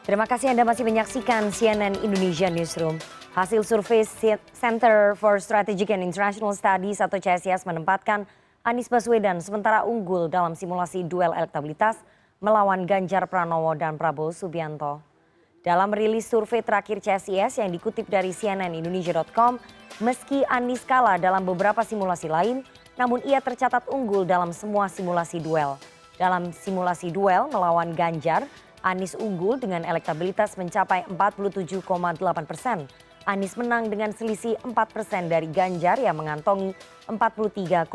Terima kasih Anda masih menyaksikan CNN Indonesia Newsroom. Hasil survei Center for Strategic and International Studies atau CSIS menempatkan Anies Baswedan sementara unggul dalam simulasi duel elektabilitas melawan Ganjar Pranowo dan Prabowo Subianto. Dalam rilis survei terakhir CSIS yang dikutip dari cnnindonesia.com, meski Anies kalah dalam beberapa simulasi lain, namun ia tercatat unggul dalam semua simulasi duel. Dalam simulasi duel melawan Ganjar, Anies unggul dengan elektabilitas mencapai 47,8%. Anies menang dengan selisih 4% dari Ganjar yang mengantongi 43,9%.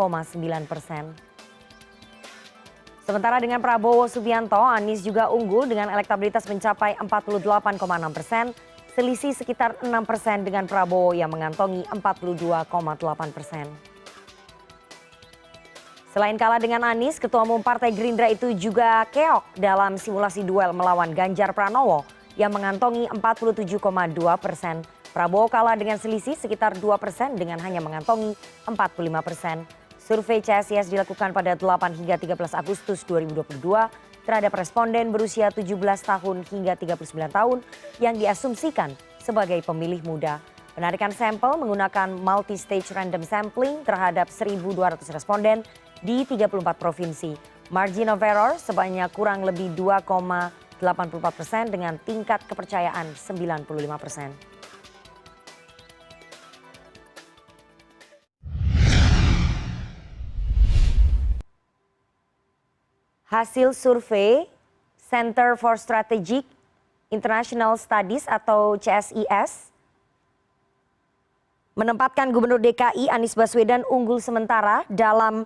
Sementara dengan Prabowo Subianto, Anies juga unggul dengan elektabilitas mencapai 48,6%, selisih sekitar 6% dengan Prabowo yang mengantongi 42,8%. Selain kalah dengan Anies, Ketua Umum Partai Gerindra itu juga keok dalam simulasi duel melawan Ganjar Pranowo yang mengantongi 47,2%. Prabowo kalah dengan selisih sekitar 2% dengan hanya mengantongi 45%. Survei CSIS dilakukan pada 8 hingga 13 Agustus 2022 terhadap responden berusia 17 tahun hingga 39 tahun yang diasumsikan sebagai pemilih muda. Penarikan sampel menggunakan multi-stage random sampling terhadap 1.200 responden di 34 provinsi. Margin of error sebanyak kurang lebih 2,84% dengan tingkat kepercayaan 95%. Hasil survei Center for Strategic International Studies atau CSIS menempatkan Gubernur DKI Anies Baswedan unggul sementara dalam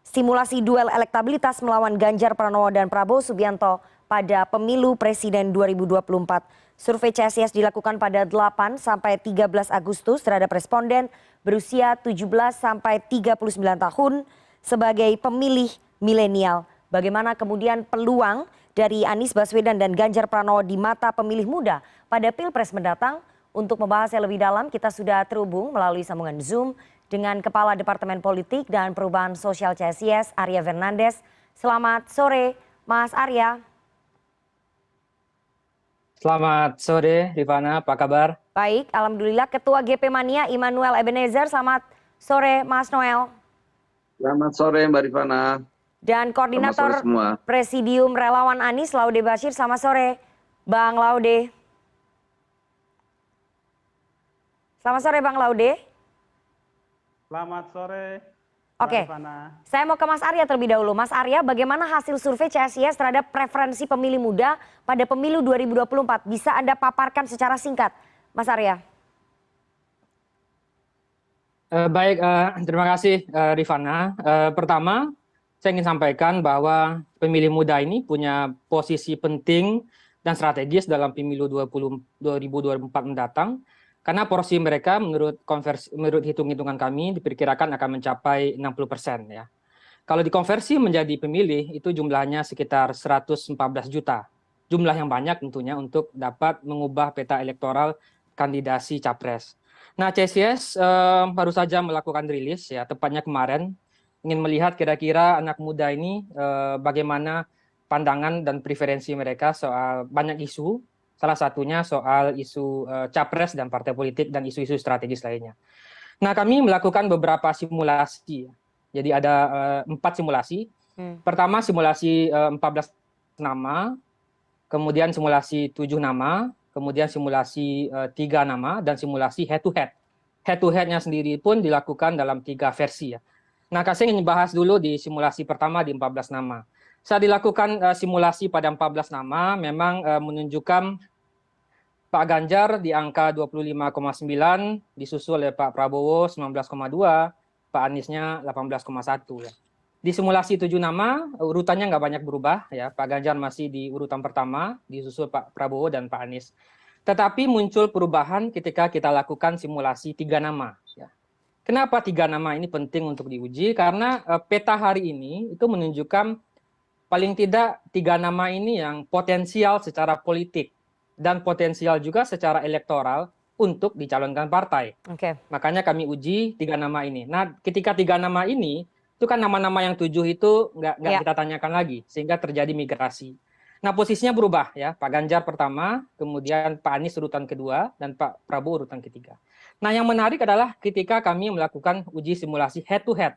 simulasi duel elektabilitas melawan Ganjar Pranowo dan Prabowo Subianto pada pemilu presiden 2024. Survei CSIS dilakukan pada 8 sampai 13 Agustus terhadap responden berusia 17 sampai 39 tahun sebagai pemilih milenial. Bagaimana kemudian peluang dari Anies Baswedan dan Ganjar Pranowo di mata pemilih muda pada Pilpres mendatang? Untuk membahasnya lebih dalam, kita sudah terhubung melalui sambungan Zoom dengan Kepala Departemen Politik dan Perubahan Sosial CSIS, Arya Fernandes. Selamat sore, Mas Arya. Selamat sore, Rifana. Apa kabar? Baik, alhamdulillah. Ketua GP Mania, Immanuel Ebenezer. Selamat sore, Mas Noel. Selamat sore, Mbak Rifana. Dan Selamat sore Koordinator semua. Presidium Relawan Anies, Laude Bashir. Selamat sore, Bang Laude. Selamat sore, Bang Laude. Selamat sore, Oke, Rifana. saya mau ke Mas Arya terlebih dahulu. Mas Arya, bagaimana hasil survei CSIS terhadap preferensi pemilih muda pada pemilu 2024? Bisa Anda paparkan secara singkat, Mas Arya? Baik, terima kasih Rifana. Pertama, saya ingin sampaikan bahwa pemilih muda ini punya posisi penting dan strategis dalam pemilu 2024 mendatang, karena porsi mereka menurut hitung-hitungan kami diperkirakan akan mencapai 60% ya. Kalau dikonversi menjadi pemilih itu jumlahnya sekitar 114 juta. Jumlah yang banyak tentunya untuk dapat mengubah peta elektoral kandidasi capres. Nah, CSIS baru saja melakukan rilis ya, tepatnya kemarin, ingin melihat kira-kira anak muda ini bagaimana pandangan dan preferensi mereka soal banyak isu, salah satunya soal isu capres dan partai politik dan isu-isu strategis lainnya. Nah, kami melakukan beberapa simulasi. Jadi ada 4 simulasi. Pertama simulasi 14 nama, kemudian simulasi 7 nama, kemudian simulasi 3 nama, dan simulasi head to head. Head to headnya sendiri pun dilakukan dalam 3 versi ya. Nah, saya ingin bahas dulu di simulasi pertama di 14 nama. Saat dilakukan simulasi pada 14 nama, memang menunjukkan Pak Ganjar di angka 25,9, disusul oleh Pak Prabowo 19,2, Pak Aniesnya 18,1 ya. Di simulasi 7 nama, urutannya nggak banyak berubah ya. Pak Ganjar masih di urutan pertama, disusul Pak Prabowo dan Pak Anies. Tetapi muncul perubahan ketika kita lakukan simulasi 3 nama ya. Kenapa 3 nama ini penting untuk diuji? Karena peta hari ini itu menunjukkan paling tidak 3 nama ini yang potensial secara politik dan potensial juga secara elektoral untuk dicalonkan partai. Makanya kami uji 3 nama ini. Nah, ketika 3 nama ini, itu kan nama-nama yang 7 itu nggak kita tanyakan lagi, sehingga terjadi migrasi. Nah, posisinya berubah ya. Pak Ganjar pertama, kemudian Pak Anies urutan kedua, dan Pak Prabowo urutan ketiga. Nah, yang menarik adalah ketika kami melakukan uji simulasi head to head.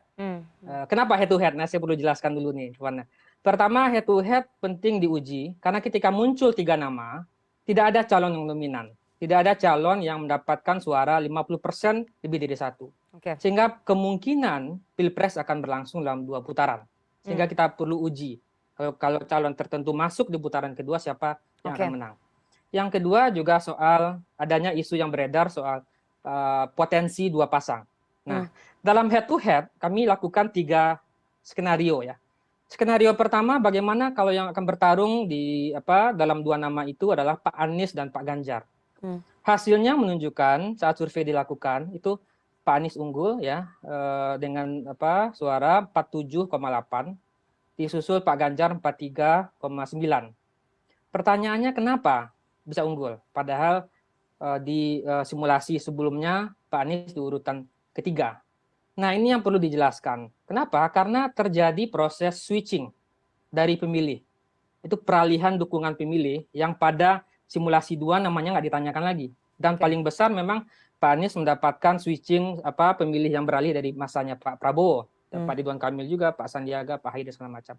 Kenapa head to head? Nah, saya perlu jelaskan dulu nih, Rifana. Pertama, head to head penting diuji karena ketika muncul 3 nama, tidak ada calon yang dominan. Tidak ada calon yang mendapatkan suara 50% lebih dari satu. Sehingga kemungkinan Pilpres akan berlangsung dalam 2 putaran. Sehingga kita perlu uji. Kalau calon tertentu masuk di putaran kedua, siapa yang akan menang. Yang kedua juga soal adanya isu yang beredar soal potensi 2 pasang. Nah, dalam head to head kami lakukan 3 skenario ya. Skenario pertama, bagaimana kalau yang akan bertarung di dalam 2 nama itu adalah Pak Anies dan Pak Ganjar. Hasilnya menunjukkan saat survei dilakukan itu Pak Anies unggul ya dengan suara 47,8. Disusul Pak Ganjar 43,9. Pertanyaannya kenapa bisa unggul? Padahal di simulasi sebelumnya Pak Anies di urutan ketiga. Nah, ini yang perlu dijelaskan. Kenapa? Karena terjadi proses switching dari pemilih. Itu peralihan dukungan pemilih yang pada simulasi 2 namanya nggak ditanyakan lagi. Dan paling besar memang Pak Anies mendapatkan switching pemilih yang beralih dari masanya Pak Prabowo. Pak Ridwan Kamil juga, Pak Sandiaga, Pak Haidar segala macam.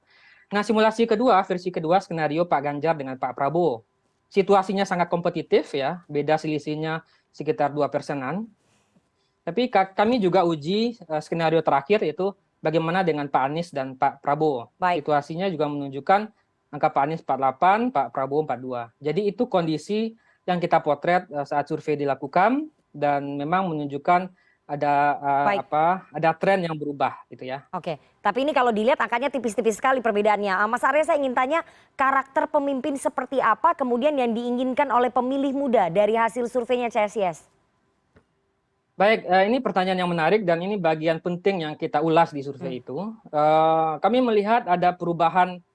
Nah, simulasi kedua, versi kedua skenario Pak Ganjar dengan Pak Prabowo. Situasinya sangat kompetitif ya, beda selisihnya sekitar 2%-an. Tapi kami juga uji skenario terakhir yaitu bagaimana dengan Pak Anies dan Pak Prabowo. Situasinya juga menunjukkan angka Pak Anies 48, Pak Prabowo 42. Jadi itu kondisi yang kita potret saat survei dilakukan dan memang menunjukkan ada tren yang berubah gitu ya. Oke, tapi ini kalau dilihat angkanya tipis-tipis sekali perbedaannya. Mas Arya, saya ingin tanya karakter pemimpin seperti apa kemudian yang diinginkan oleh pemilih muda dari hasil surveinya CSIS? Baik, ini pertanyaan yang menarik dan ini bagian penting yang kita ulas di survei itu. Kami melihat ada perubahan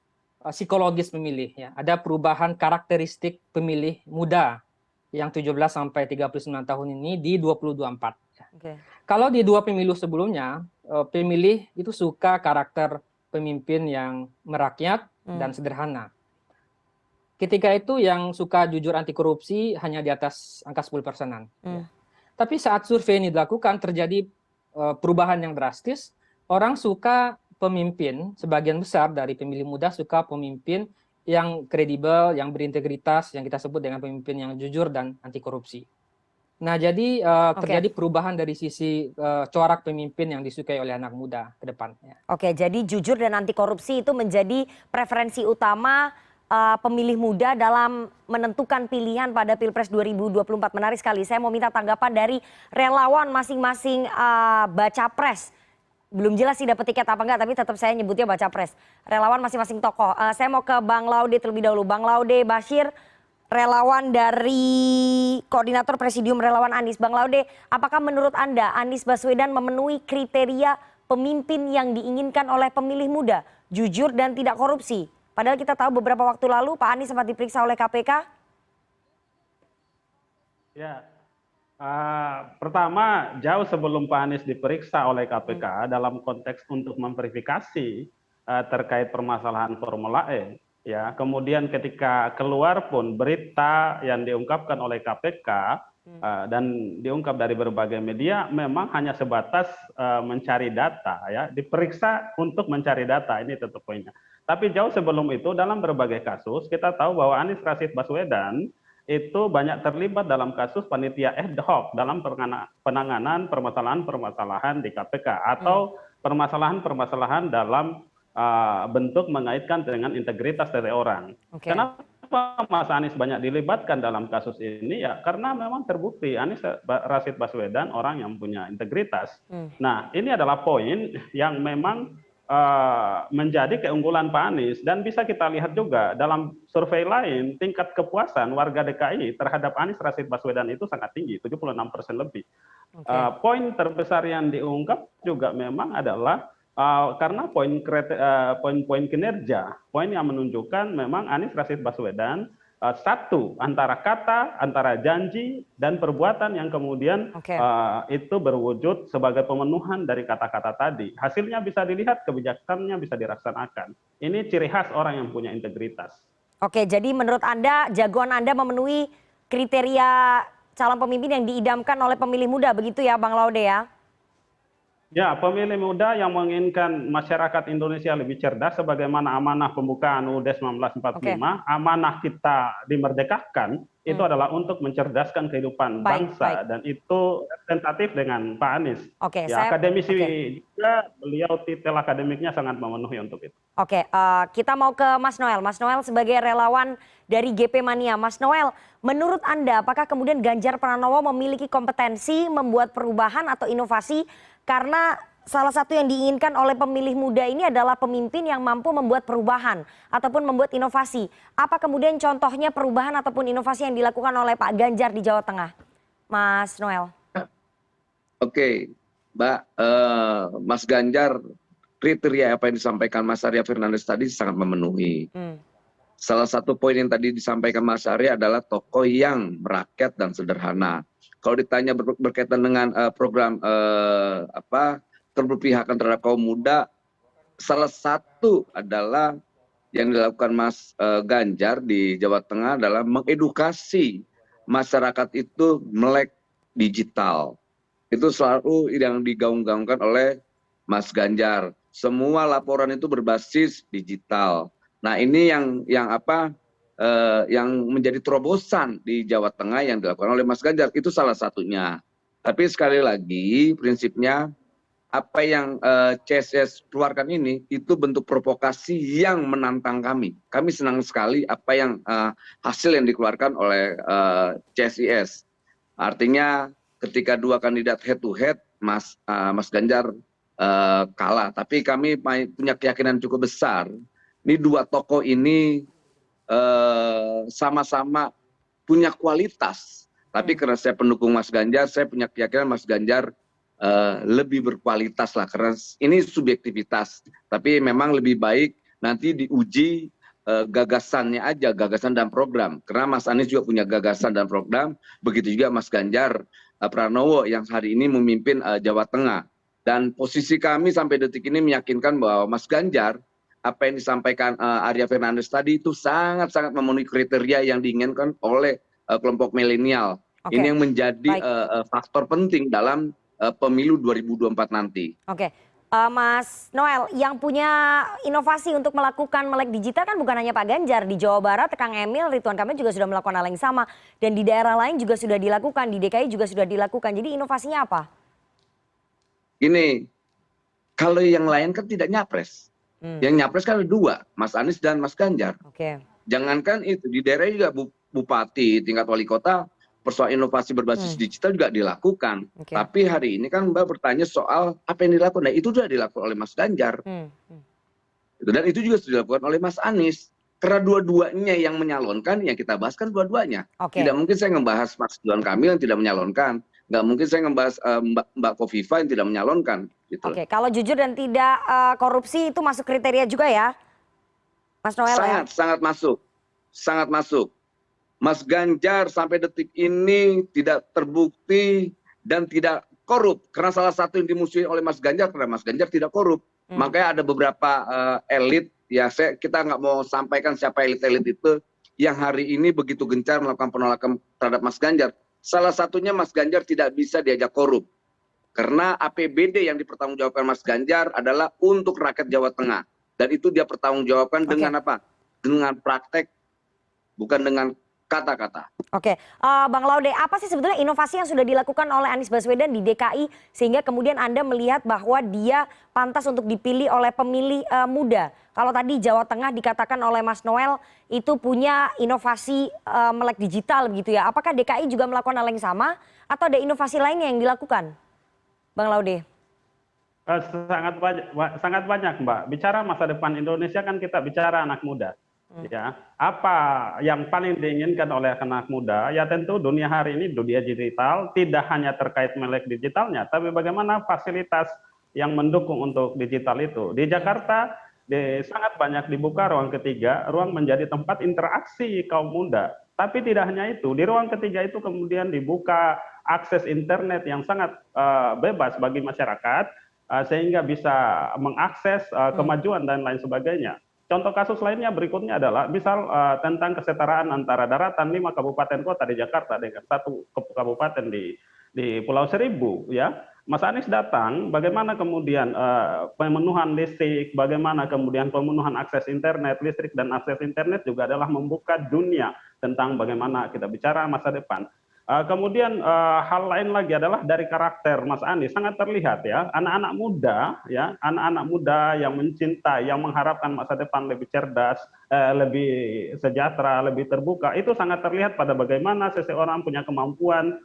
psikologis pemilih ya, ada perubahan karakteristik pemilih muda yang 17 sampai 39 tahun ini di 2024. Kalau di 2 pemilu sebelumnya, pemilih itu suka karakter pemimpin yang merakyat dan sederhana. Ketika itu yang suka jujur anti korupsi hanya di atas angka 10%-an. Ya. Tapi saat survei ini dilakukan terjadi perubahan yang drastis. Orang suka pemimpin, sebagian besar dari pemilih muda suka pemimpin yang kredibel, yang berintegritas, yang kita sebut dengan pemimpin yang jujur dan anti korupsi. Nah, jadi terjadi perubahan dari sisi corak pemimpin yang disukai oleh anak muda ke depan. Ya. Oke, jadi jujur dan anti korupsi itu menjadi preferensi utama pemilih muda dalam menentukan pilihan pada Pilpres 2024. Menarik sekali. Saya mau minta tanggapan dari relawan masing-masing baca pres. Belum jelas sih dapat tiket apa enggak, tapi tetap saya nyebutnya baca pres. Relawan masing-masing tokoh. Saya mau ke Bang Laude terlebih dahulu. Bang Laude Bashir, relawan dari Koordinator Presidium Relawan Anies. Bang Laude, apakah menurut Anda Anies Baswedan memenuhi kriteria pemimpin yang diinginkan oleh pemilih muda? Jujur dan tidak korupsi. Padahal kita tahu beberapa waktu lalu Pak Anies sempat diperiksa oleh KPK. Ya, pertama jauh sebelum Pak Anies diperiksa oleh KPK dalam konteks untuk memverifikasi terkait permasalahan Formula E. Ya, kemudian ketika keluar pun berita yang diungkapkan oleh KPK dan diungkap dari berbagai media memang hanya sebatas mencari data, ya, diperiksa untuk mencari data, ini tetap poinnya. Tapi jauh sebelum itu dalam berbagai kasus kita tahu bahwa Anies Rashid Baswedan itu banyak terlibat dalam kasus panitia ad hoc dalam penanganan permasalahan-permasalahan di KPK atau permasalahan-permasalahan dalam bentuk mengaitkan dengan integritas dari orang. Kenapa Mas Anies banyak dilibatkan dalam kasus ini? Ya karena memang terbukti Anies Rashid Baswedan orang yang punya integritas. Nah, ini adalah poin yang memang menjadi keunggulan Pak Anies dan bisa kita lihat juga dalam survei lain tingkat kepuasan warga DKI terhadap Anies Rashid Baswedan itu sangat tinggi, 76% lebih. Poin terbesar yang diungkap juga memang adalah karena poin-poin kinerja, poin yang menunjukkan memang Anies Rashid Baswedan satu antara kata, antara janji dan perbuatan yang kemudian itu berwujud sebagai pemenuhan dari kata-kata tadi. Hasilnya bisa dilihat, kebijakannya bisa dilaksanakan. Ini ciri khas orang yang punya integritas. Oke, jadi menurut Anda jagoan Anda memenuhi kriteria calon pemimpin yang diidamkan oleh pemilih muda begitu ya Bang Laude ya? Ya, pemilih muda yang menginginkan masyarakat Indonesia lebih cerdas sebagaimana amanah pembukaan UUD Oke. 1945, amanah kita dimerdekakan itu Hmm. adalah untuk mencerdaskan kehidupan Baik, baik. bangsa dan itu representatif dengan Pak Anies. Oke, Ya, akademisi oke. juga beliau titel akademiknya sangat memenuhi untuk itu. Oke, kita mau ke Mas Noel. Mas Noel sebagai relawan dari GP Mania. Mas Noel, menurut Anda apakah kemudian Ganjar Pranowo memiliki kompetensi membuat perubahan atau inovasi karena salah satu yang diinginkan oleh pemilih muda ini adalah pemimpin yang mampu membuat perubahan ataupun membuat inovasi. Apa kemudian contohnya perubahan ataupun inovasi yang dilakukan oleh Pak Ganjar di Jawa Tengah? Mas Noel. Oke, Mbak, Mas Ganjar, kriteria apa yang disampaikan Mas Arya Fernandes tadi sangat memenuhi. Hmm. Salah satu poin yang tadi disampaikan Mas Arya adalah tokoh yang merakyat dan sederhana. Kalau ditanya berkaitan dengan program keberpihakan terhadap kaum muda, salah satu adalah yang dilakukan Mas Ganjar di Jawa Tengah adalah mengedukasi masyarakat itu melek digital. Itu selalu yang digaung-gaungkan oleh Mas Ganjar. Semua laporan itu berbasis digital. Nah, ini yang menjadi terobosan di Jawa Tengah yang dilakukan oleh Mas Ganjar. Itu salah satunya. Tapi sekali lagi prinsipnya apa yang CSS keluarkan ini itu bentuk provokasi yang menantang kami. Kami senang sekali apa yang hasil yang dikeluarkan oleh CSIS. Artinya ketika dua kandidat head to head, Mas Ganjar kalah. Tapi kami punya keyakinan cukup besar. Ini dua tokoh ini sama-sama punya kualitas. Tapi karena saya pendukung Mas Ganjar, saya punya keyakinan Mas Ganjar lebih berkualitas lah. Karena ini subjektivitas. Tapi memang lebih baik nanti diuji gagasannya aja, gagasan dan program. Karena Mas Anies juga punya gagasan dan program. Begitu juga Mas Ganjar Pranowo yang hari ini memimpin Jawa Tengah. Dan posisi kami sampai detik ini meyakinkan bahwa Mas Ganjar, apa yang disampaikan Arya Fernandes tadi itu sangat-sangat memenuhi kriteria yang diinginkan oleh kelompok milenial. Oke. Ini yang menjadi faktor penting dalam pemilu 2024 nanti. Oke. Mas Noel, yang punya inovasi untuk melakukan melek digital kan bukan hanya Pak Ganjar. Di Jawa Barat, Kang Emil, Ridwan Kamil juga sudah melakukan hal yang sama. Dan di daerah lain juga sudah dilakukan, di DKI juga sudah dilakukan. Jadi inovasinya apa? Ini, kalau yang lain kan tidak nyapres. Yang nyapres kan ada dua, Mas Anies dan Mas Ganjar. Oke. Jangankan itu, di daerah juga bupati, tingkat wali kota, persoalan inovasi berbasis digital juga dilakukan. Oke. Tapi hari ini kan Mbak bertanya soal apa yang dilakukan. Nah, itu sudah dilakukan oleh Mas Ganjar. Dan itu juga sudah dilakukan oleh Mas Anies. Karena dua-duanya yang menyalonkan, yang kita bahas kan dua-duanya. Oke. Tidak mungkin saya ngebahas Mas Ridwan Kamil yang tidak menyalonkan. Nggak mungkin saya ngebahas Mbak Kofifa yang tidak menyalonkan. Gitu. Oke, kalau jujur dan tidak korupsi itu masuk kriteria juga ya, Mas Noel? Sangat masuk. Sangat masuk. Mas Ganjar sampai detik ini tidak terbukti dan tidak korup. Karena salah satu yang dimusuhi oleh Mas Ganjar, karena Mas Ganjar tidak korup. Makanya ada beberapa elit, ya kita nggak mau sampaikan siapa elit-elit itu, yang hari ini begitu gencar melakukan penolakan terhadap Mas Ganjar. Salah satunya Mas Ganjar tidak bisa diajak korup. Karena APBD yang dipertanggungjawabkan Mas Ganjar adalah untuk rakyat Jawa Tengah. Dan itu dia pertanggungjawabkan dengan apa? Dengan praktek, bukan dengan kata-kata. Oke, Bang Laude, apa sih sebetulnya inovasi yang sudah dilakukan oleh Anies Baswedan di DKI sehingga kemudian Anda melihat bahwa dia pantas untuk dipilih oleh pemilih muda? Kalau tadi Jawa Tengah dikatakan oleh Mas Noel itu punya inovasi melek digital begitu ya. Apakah DKI juga melakukan hal yang sama atau ada inovasi lainnya yang dilakukan, Bang Laude? Sangat banyak, Mbak. Bicara masa depan Indonesia kan kita bicara anak muda. Ya, apa yang paling diinginkan oleh anak muda? Ya tentu dunia hari ini dunia digital tidak hanya terkait melek digitalnya, tapi bagaimana fasilitas yang mendukung untuk digital itu. Di Jakarta sangat banyak dibuka ruang ketiga, ruang menjadi tempat interaksi kaum muda. Tapi tidak hanya itu, di ruang ketiga itu kemudian dibuka akses internet yang sangat bebas bagi masyarakat, sehingga bisa mengakses kemajuan dan lain sebagainya. Contoh kasus lainnya berikutnya adalah misal tentang kesetaraan antara daratan 5 kabupaten kota di Jakarta dengan 1 kabupaten di Pulau Seribu, ya. Mas Anies datang, bagaimana kemudian pemenuhan listrik, bagaimana kemudian pemenuhan akses internet, listrik dan akses internet juga adalah membuka dunia tentang bagaimana kita bicara masa depan. Kemudian hal lain lagi adalah dari karakter Mas Anies sangat terlihat ya, anak-anak muda yang mencintai, yang mengharapkan masa depan lebih cerdas, lebih sejahtera, lebih terbuka, itu sangat terlihat pada bagaimana seseorang punya kemampuan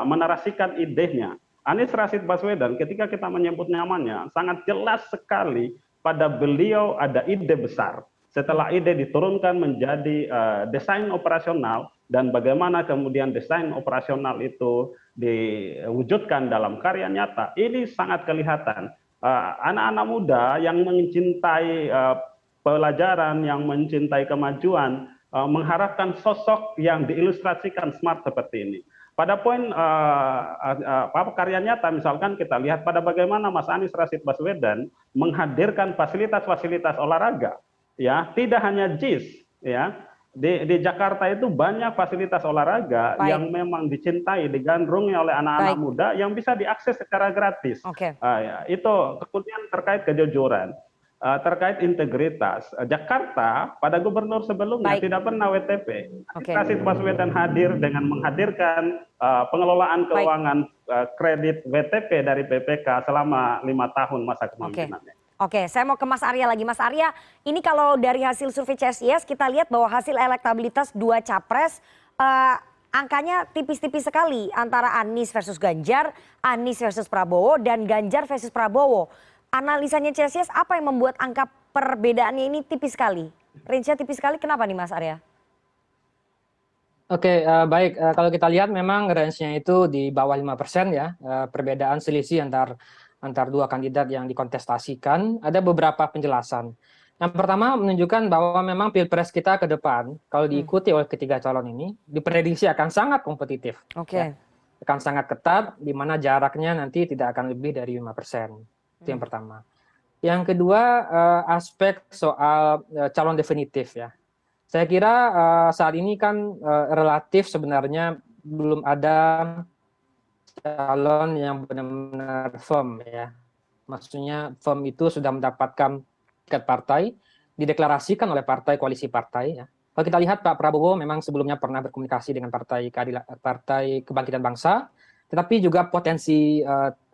menarasikan idenya. Anies Rashid Baswedan ketika kita menyebut namanya sangat jelas sekali pada beliau ada ide besar. Setelah ide diturunkan menjadi desain operasional dan bagaimana kemudian desain operasional itu diwujudkan dalam karya nyata, ini sangat kelihatan. Anak-anak muda yang mencintai pelajaran, yang mencintai kemajuan, mengharapkan sosok yang diilustrasikan smart seperti ini. Pada poin karya nyata misalkan kita lihat pada bagaimana Mas Anies Rashid Baswedan menghadirkan fasilitas-fasilitas olahraga, ya, tidak hanya JIS, ya. Di Jakarta itu banyak fasilitas olahraga yang memang dicintai, digandrungi oleh anak-anak muda yang bisa diakses secara gratis. Ya, itu kemudian terkait kejujuran. Terkait integritas, Jakarta pada gubernur sebelumnya tidak pernah WTP. Rashid Baswedan hadir dengan menghadirkan pengelolaan keuangan kredit WTP dari BPK selama 5 tahun masa kepemimpinannya. Oke, saya mau ke Mas Arya lagi. Mas Arya, ini kalau dari hasil survei CSIS kita lihat bahwa hasil elektabilitas 2 capres angkanya tipis-tipis sekali antara Anies versus Ganjar, Anies versus Prabowo, dan Ganjar versus Prabowo. Analisanya CSIS apa yang membuat angka perbedaannya ini tipis sekali? Range-nya tipis sekali, kenapa nih Mas Arya? Oke, baik. Kalau kita lihat memang range-nya itu di bawah 5% ya, perbedaan selisih antar dua kandidat yang dikontestasikan. Ada beberapa penjelasan. Yang pertama menunjukkan bahwa memang pilpres kita ke depan, kalau diikuti oleh ketiga calon ini, diprediksi akan sangat kompetitif. Ya. Akan sangat ketat, di mana jaraknya nanti tidak akan lebih dari 5%. Itu yang pertama. Yang kedua, aspek soal calon definitif ya. Saya kira saat ini kan relatif sebenarnya belum ada calon yang benar-benar firm ya. Maksudnya firm itu sudah mendapatkan tiket partai, dideklarasikan oleh partai koalisi partai ya. Kalau kita lihat Pak Prabowo memang sebelumnya pernah berkomunikasi dengan Partai Kebangkitan Bangsa, tetapi juga potensi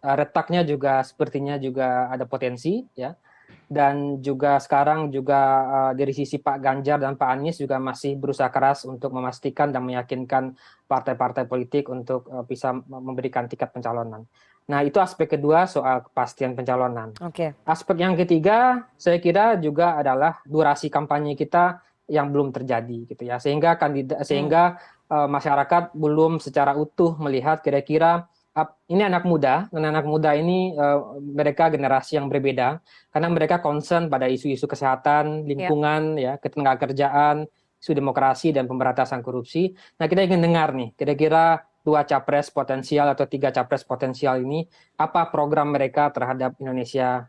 retaknya juga sepertinya juga ada potensi ya, dan juga sekarang juga dari sisi Pak Ganjar dan Pak Anies juga masih berusaha keras untuk memastikan dan meyakinkan partai-partai politik untuk bisa memberikan tiket pencalonan. Nah itu aspek kedua soal kepastian pencalonan. Aspek yang ketiga saya kira juga adalah durasi kampanye kita yang belum terjadi gitu ya, sehingga masyarakat belum secara utuh melihat kira-kira ini anak muda, dan anak muda ini mereka generasi yang berbeda karena mereka concern pada isu-isu kesehatan, lingkungan, ya, ketenagakerjaan, isu demokrasi dan pemberantasan korupsi. Nah kita ingin dengar nih, kira-kira 2 capres potensial atau 3 capres potensial ini apa program mereka terhadap Indonesia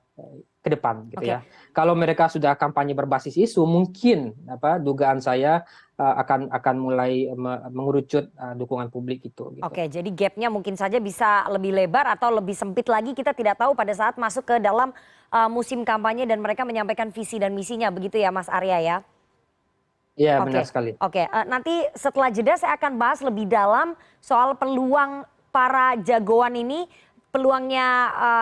ke depan, gitu ya. Kalau mereka sudah kampanye berbasis isu, mungkin dugaan saya akan mulai mengerucut dukungan publik itu. Gitu. Oke, jadi gapnya mungkin saja bisa lebih lebar atau lebih sempit lagi, kita tidak tahu pada saat masuk ke dalam musim kampanye dan mereka menyampaikan visi dan misinya, begitu ya Mas Arya ya? Iya, benar sekali. Nanti setelah jeda saya akan bahas lebih dalam soal peluang para jagoan ini, peluangnya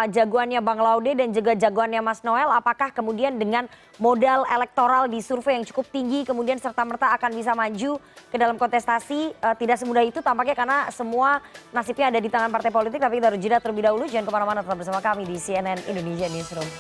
jagoannya Bang Laude dan juga jagoannya Mas Noel, apakah kemudian dengan modal elektoral di survei yang cukup tinggi kemudian serta-merta akan bisa maju ke dalam kontestasi? Tidak semudah itu tampaknya karena semua nasibnya ada di tangan partai politik, tapi kita harus jeda terlebih dahulu. Jangan kemana-mana, tetap bersama kami di CNN Indonesia Newsroom.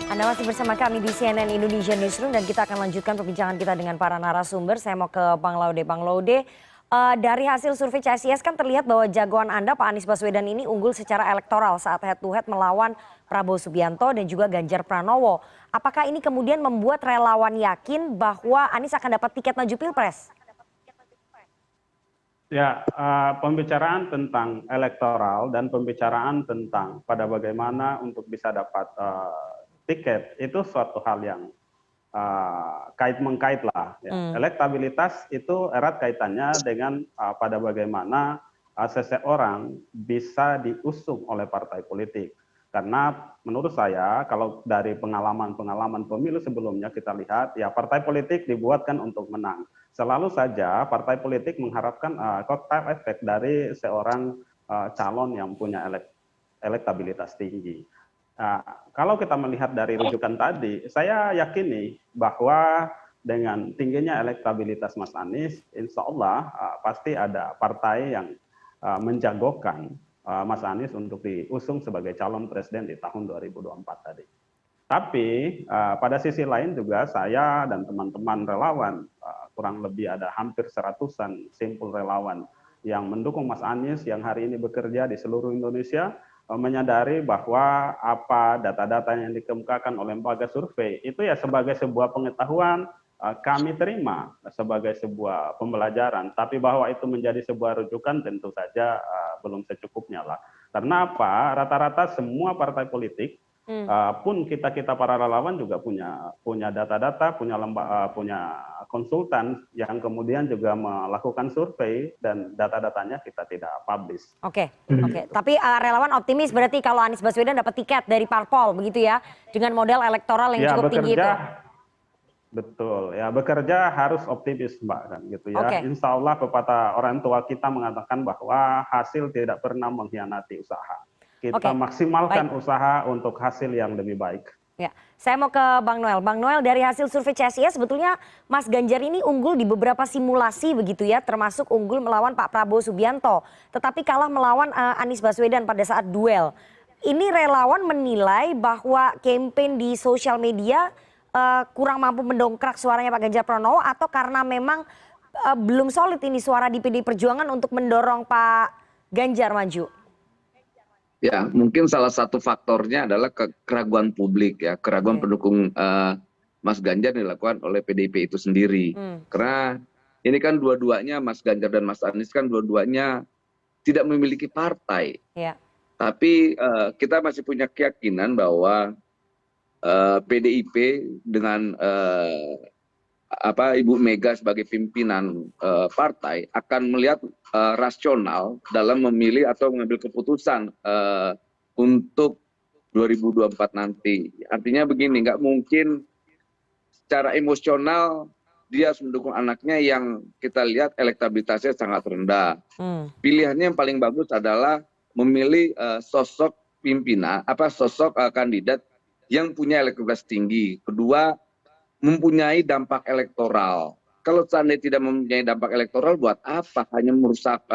Anda masih bersama kami di CNN Indonesia Newsroom dan kita akan lanjutkan perbincangan kita dengan para narasumber. Saya mau ke Bang Laude. Bang Laude, dari hasil survei CSIS kan terlihat bahwa jagoan Anda Pak Anies Baswedan ini unggul secara elektoral saat head to head melawan Prabowo Subianto dan juga Ganjar Pranowo. Apakah ini kemudian membuat relawan yakin bahwa Anies akan dapat tiket maju Pilpres? Ya, pembicaraan tentang elektoral dan pembicaraan tentang pada bagaimana untuk bisa dapat tiket itu suatu hal yang kait-mengkait lah. Ya. Elektabilitas itu erat kaitannya dengan pada bagaimana seseorang bisa diusung oleh partai politik. Karena menurut saya kalau dari pengalaman-pengalaman pemilu sebelumnya kita lihat ya partai politik dibuatkan untuk menang. Selalu saja partai politik mengharapkan kotel efek dari seorang calon yang punya elektabilitas tinggi. Nah, kalau kita melihat dari rujukan tadi, saya yakini bahwa dengan tingginya elektabilitas Mas Anies, insya Allah pasti ada partai yang menjagokan Mas Anies untuk diusung sebagai calon presiden di tahun 2024 tadi. Tapi pada sisi lain juga saya dan teman-teman relawan, kurang lebih ada hampir 100-an simpul relawan yang mendukung Mas Anies yang hari ini bekerja di seluruh Indonesia, menyadari bahwa apa data-data yang dikemukakan oleh lembaga survei itu ya sebagai sebuah pengetahuan kami terima sebagai sebuah pembelajaran, tapi bahwa itu menjadi sebuah rujukan tentu saja belum secukupnya lah. Karena apa? Rata-rata semua partai politik pun kita para relawan juga punya data-data, punya konsultan yang kemudian juga melakukan survei dan data-datanya kita tidak publish. Oke. Tapi relawan optimis berarti kalau Anies Baswedan dapat tiket dari parpol begitu ya, dengan modal elektoral yang cukup tinggi itu. Betul, ya bekerja harus optimis Mbak kan gitu ya. Insya Allah pepatah orang tua kita mengatakan bahwa hasil tidak pernah mengkhianati usaha. Kita maksimalkan usaha untuk hasil yang lebih baik. Ya, saya mau ke Bang Noel. Bang Noel, dari hasil survei CSIS sebetulnya Mas Ganjar ini unggul di beberapa simulasi begitu ya, termasuk unggul melawan Pak Prabowo Subianto, tetapi kalah melawan Anies Baswedan pada saat duel. Ini relawan menilai bahwa campaign di sosial media kurang mampu mendongkrak suaranya Pak Ganjar Pranowo, atau karena memang belum solid ini suara di PDI Perjuangan untuk mendorong Pak Ganjar maju? Ya, mungkin salah satu faktornya adalah keraguan publik ya, keraguan pendukung Mas Ganjar yang dilakukan oleh PDIP itu sendiri. Karena ini kan dua-duanya Mas Ganjar dan Mas Anies kan dua-duanya tidak memiliki partai. Tapi kita masih punya keyakinan bahwa PDIP dengan Ibu Mega sebagai pimpinan partai akan melihat rasional dalam memilih atau mengambil keputusan untuk 2024 nanti. Artinya begini, nggak mungkin secara emosional dia harus mendukung anaknya yang kita lihat elektabilitasnya sangat rendah. Pilihannya yang paling bagus adalah memilih sosok pimpinan, sosok kandidat yang punya elektabilitas tinggi. Kedua, mempunyai dampak elektoral. Kalau seandainya tidak mempunyai dampak elektoral, buat apa? Hanya merusak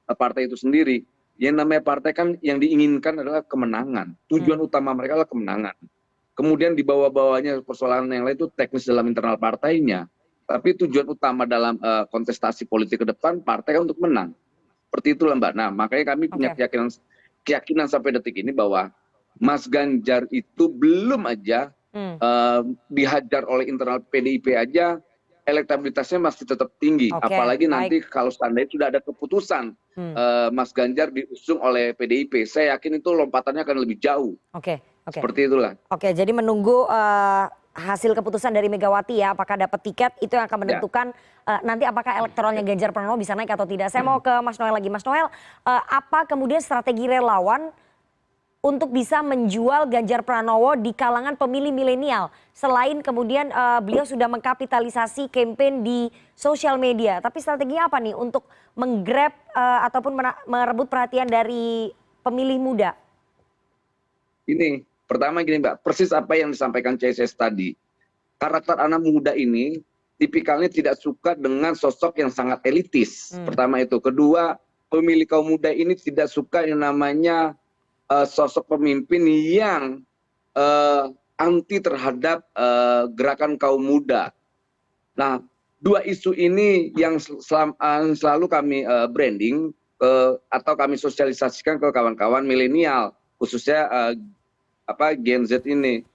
partai itu sendiri. Yang namanya partai kan yang diinginkan adalah kemenangan. Tujuan utama mereka adalah kemenangan. Kemudian di bawah-bawahnya persoalan yang lain itu teknis dalam internal partainya. Tapi tujuan utama dalam kontestasi politik ke depan, partai kan untuk menang. Seperti itulah Mbak. Nah, makanya kami punya keyakinan sampai detik ini bahwa Mas Ganjar itu belum aja dihajar oleh internal PDIP aja, elektabilitasnya masih tetap tinggi. Apalagi nanti kalau seandainya sudah ada keputusan Mas Ganjar diusung oleh PDIP, saya yakin itu lompatannya akan lebih jauh. Seperti itulah. Jadi menunggu hasil keputusan dari Megawati ya, apakah dapat tiket itu yang akan menentukan nanti apakah elektoralnya Ganjar Pranowo bisa naik atau tidak. Saya mau ke Mas Noel lagi. Mas Noel, apa kemudian strategi relawan untuk bisa menjual Ganjar Pranowo di kalangan pemilih milenial, selain kemudian beliau sudah mengkapitalisasi campaign di sosial media, tapi strateginya apa nih untuk menggrab ataupun merebut perhatian dari pemilih muda? Ini pertama gini Mbak, persis apa yang disampaikan CSS tadi. Karakter anak muda ini tipikalnya tidak suka dengan sosok yang sangat elitis. Pertama itu. Kedua, pemilih kaum muda ini tidak suka yang namanya sosok pemimpin yang anti terhadap gerakan kaum muda. Nah, dua isu ini yang selalu kami branding atau kami sosialisasikan ke kawan-kawan milenial, khususnya Gen Z ini,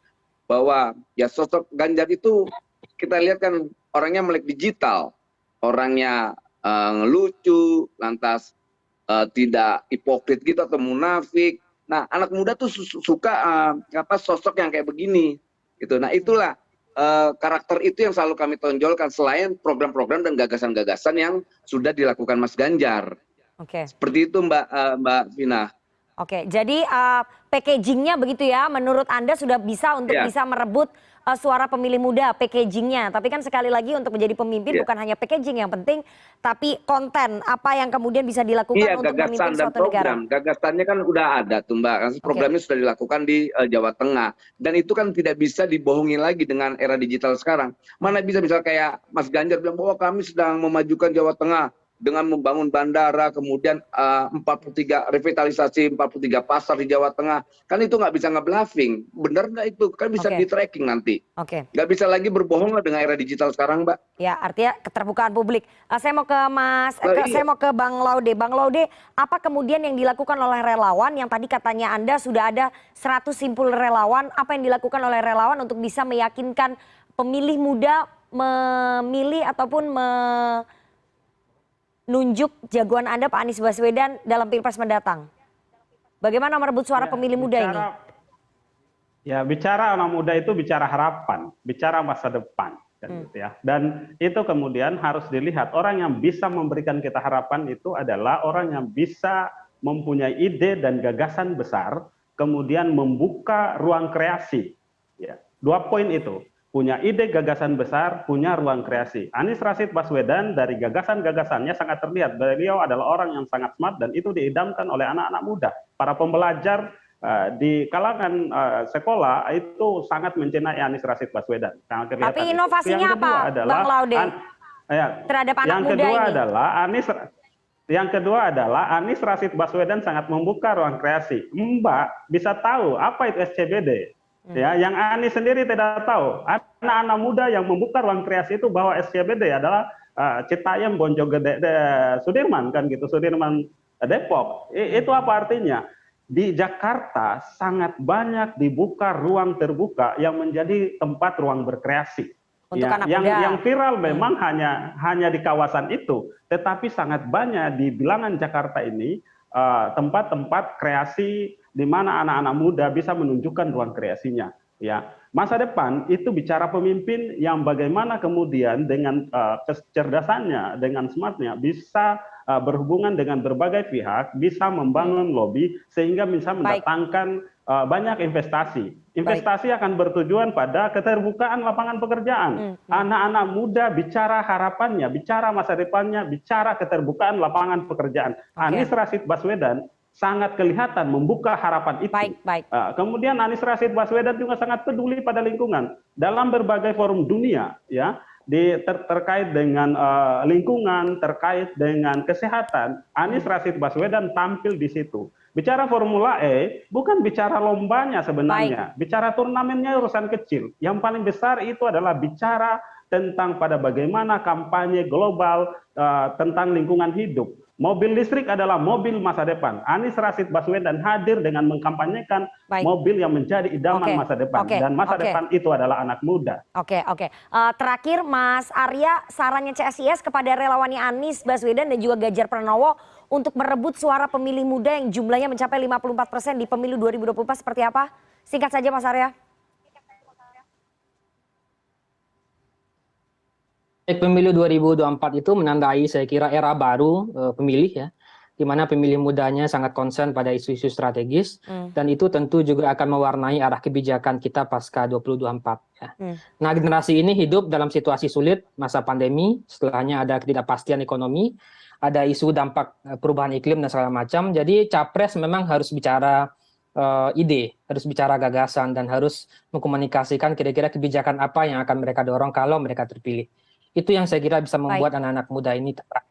bahwa ya sosok Ganjar itu kita lihat kan orangnya melek digital, orangnya lucu, lantas tidak hipokrit gitu atau munafik. Nah, anak muda tuh suka sosok yang kayak begini gitu. Nah, itulah karakter itu yang selalu kami tonjolkan selain program-program dan gagasan-gagasan yang sudah dilakukan Mas Ganjar. Oke. Seperti itu Mbak Vina. Oke, jadi packagingnya begitu ya, menurut Anda sudah bisa untuk bisa merebut suara pemilih muda, packagingnya. Tapi kan sekali lagi untuk menjadi pemimpin bukan hanya packaging yang penting, tapi konten apa yang kemudian bisa dilakukan untuk memimpin suatu negara. Gagasannya kan udah ada tuh Mbak, programnya sudah dilakukan di Jawa Tengah. Dan itu kan tidak bisa dibohongi lagi dengan era digital sekarang. Mana bisa misal kayak Mas Ganjar bilang bahwa kami sedang memajukan Jawa Tengah dengan membangun bandara, kemudian 43 revitalisasi 43 pasar di Jawa Tengah, kan itu nggak bisa nge-bluffing, benar nggak itu? Kan bisa di-tracking nanti. Nggak bisa lagi berbohong lah dengan era digital sekarang, Mbak. Ya, artinya keterbukaan publik. Saya mau ke saya mau ke Bang Laude. Bang Laude, apa kemudian yang dilakukan oleh relawan yang tadi katanya Anda sudah ada 100 simpul relawan, apa yang dilakukan oleh relawan untuk bisa meyakinkan pemilih muda memilih ataupun nunjuk jagoan Anda Pak Anies Baswedan dalam Pilpres mendatang? Bagaimana merebut suara pemilih muda ini? Ya, bicara anak muda itu bicara harapan, bicara masa depan. Kan, gitu ya. Dan itu kemudian harus dilihat, orang yang bisa memberikan kita harapan itu adalah orang yang bisa mempunyai ide dan gagasan besar, kemudian membuka ruang kreasi. Ya. 2 poin itu. Punya ide gagasan besar, punya ruang kreasi. Anies Rashid Baswedan dari gagasan-gagasannya sangat terlihat. Beliau adalah orang yang sangat smart dan itu diidamkan oleh anak-anak muda. Para pembelajar di kalangan sekolah itu sangat mencintai Anies Rashid Baswedan. Tapi inovasinya apa, Bang Laude? Terhadap anak muda ini? Yang kedua adalah Anies Rashid Baswedan sangat membuka ruang kreasi. Mbak bisa tahu apa itu SCBD. Ya, yang Anies sendiri tidak tahu. Anak-anak muda yang membuka ruang kreasi itu bahwa SCBD adalah Citayam, Bonjogede, Sudirman kan gitu, Sudirman Depok. Itu apa artinya? Di Jakarta sangat banyak dibuka ruang terbuka yang menjadi tempat ruang berkreasi. Untuk anak yang muda. Yang viral memang hanya di kawasan itu, tetapi sangat banyak di bilangan Jakarta ini tempat-tempat kreasi di mana anak-anak muda bisa menunjukkan ruang kreasinya. Ya, masa depan itu bicara pemimpin yang bagaimana kemudian dengan kecerdasannya, dengan smartnya bisa berhubungan dengan berbagai pihak, bisa membangun lobby sehingga bisa mendatangkan banyak investasi. Investasi akan bertujuan pada keterbukaan lapangan pekerjaan. Anak-anak muda bicara harapannya, bicara masa depannya, bicara keterbukaan lapangan pekerjaan. Anies Rashid Baswedan sangat kelihatan membuka harapan itu. Kemudian Anies Rashid Baswedan juga sangat peduli pada lingkungan. Dalam berbagai forum dunia, ya, terkait dengan lingkungan, terkait dengan kesehatan, Anies Rashid Baswedan tampil di situ. Bicara Formula E bukan bicara lombanya sebenarnya, bicara turnamennya urusan kecil. Yang paling besar itu adalah bicara tentang pada bagaimana kampanye global tentang lingkungan hidup. Mobil listrik adalah mobil masa depan. Anies Rashid Baswedan hadir dengan mengkampanyekan mobil yang menjadi idaman masa depan. Dan masa depan itu adalah anak muda. Terakhir Mas Arya, sarannya CSIS kepada relawannya Anies Baswedan dan juga Ganjar Pranowo untuk merebut suara pemilih muda yang jumlahnya mencapai 54% di pemilu 2024 seperti apa? Singkat saja Mas Arya. Pemilu 2024 itu menandai saya kira era baru pemilih ya, di mana pemilih mudanya sangat konsen pada isu-isu strategis dan itu tentu juga akan mewarnai arah kebijakan kita pasca 2024 ya. Nah, generasi ini hidup dalam situasi sulit masa pandemi, setelahnya ada ketidakpastian ekonomi, ada isu dampak perubahan iklim dan segala macam. Jadi capres memang harus bicara ide, harus bicara gagasan dan harus mengkomunikasikan kira-kira kebijakan apa yang akan mereka dorong kalau mereka terpilih. Itu yang saya kira bisa membuat anak-anak muda ini tertarik.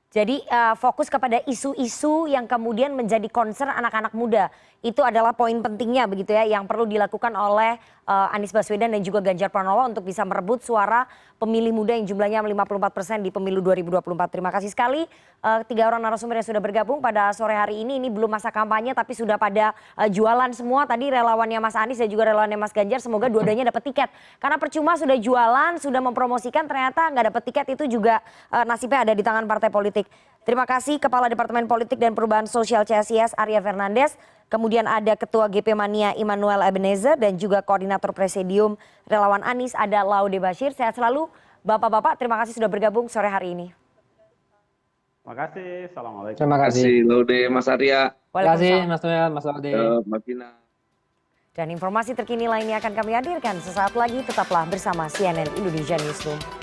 Jadi fokus kepada isu-isu yang kemudian menjadi concern anak-anak muda itu adalah poin pentingnya begitu ya yang perlu dilakukan oleh Anies Baswedan dan juga Ganjar Pranowo untuk bisa merebut suara pemilih muda yang jumlahnya 54% di pemilu 2024. Terima kasih sekali 3 orang narasumber yang sudah bergabung pada sore hari ini. Ini belum masa kampanye tapi sudah pada jualan semua. Tadi relawannya Mas Anies dan juga relawannya Mas Ganjar, semoga dua-duanya dapat tiket. Karena percuma sudah jualan, sudah mempromosikan, ternyata nggak dapat tiket, itu juga nasibnya ada di tangan partai politik. Terima kasih Kepala Departemen Politik dan Perubahan Sosial CSIS Arya Fernandes. Kemudian ada Ketua GP Mania Immanuel Ebenezer dan juga Koordinator Presidium Relawan Anies ada Laude Bashir. Sehat selalu Bapak-bapak, terima kasih sudah bergabung sore hari ini. Terima kasih. Assalamualaikum. Terima Terima kasih. kasih Laude, Mas Arya, Terima kasih Mas Noel, Mas Laude. Mbak Vina. Dan informasi terkini lainnya akan kami hadirkan sesaat lagi. Tetaplah bersama CNN Indonesia Newsroom.